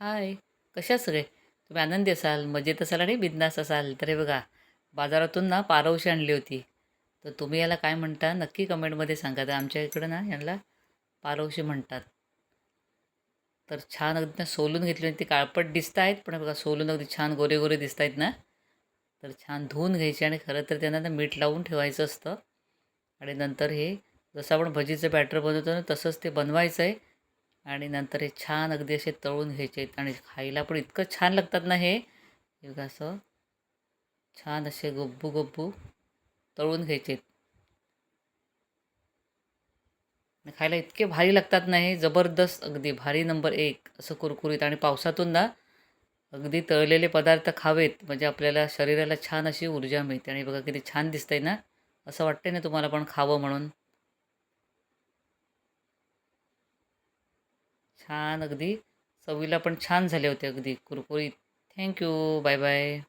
हाय, कशा सगळे? तुम्ही आनंदी असाल, मजेत असाल आणि बिंदास असाल. तर हे बघा, बाजारातून ना पारवशी आणली होती. तर तुम्ही याला काय म्हणता नक्की कमेंटमध्ये सांगा. तर आमच्या इकडं ना याला पारवशी म्हणतात. तर छान अगदी ना सोलून घेतली आणि ती काळपट दिसत आहेत, पण हे बघा सोलून अगदी छान गोरे गोरे दिसत आहेत ना. तर छान धुवून घ्यायचे आणि खरं तर त्यांना ना मीठ लावून ठेवायचं असतं. आणि नंतर हे जसं आपण भजीचं बॅटर बनवतो ना तसंच ते बनवायचं आहे. आणि नंतर हे छान अगदी असे तळून घ्यायचे आहेत आणि खायला पण इतकं छान लागतात ना हे बघा असं छान असे गब्बू गब्बू तळून घ्यायचे आहेत. आणि खायला इतके भारी लागतात ना हे जबरदस्त अगदी भारी नंबर एक असं कुरकुरीत. आणि पावसातून ना अगदी तळलेले पदार्थ खावेत म्हणजे आपल्याला शरीराला छान अशी ऊर्जा मिळते. आणि बघा किती छान दिसतंय ना, असं वाटतंय ना तुम्हाला पण खावं म्हणून. छान अगदी चवीला पण छान झाले होते अगदी कुरकुरीत. थँक्यू. Bye bye.